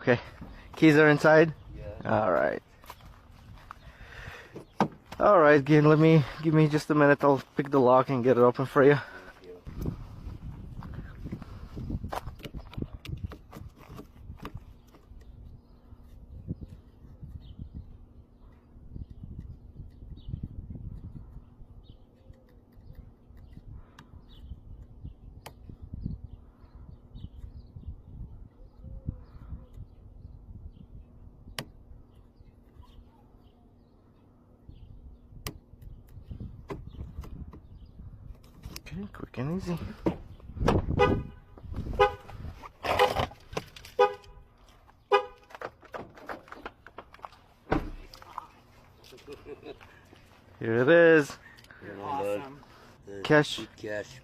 Okay. Keys are inside? Yeah. Alright. Alright, give me just a minute. I'll pick the lock and get it open for you. Thank you. Okay, quick and easy. Here it is. Awesome. Cash. Cash.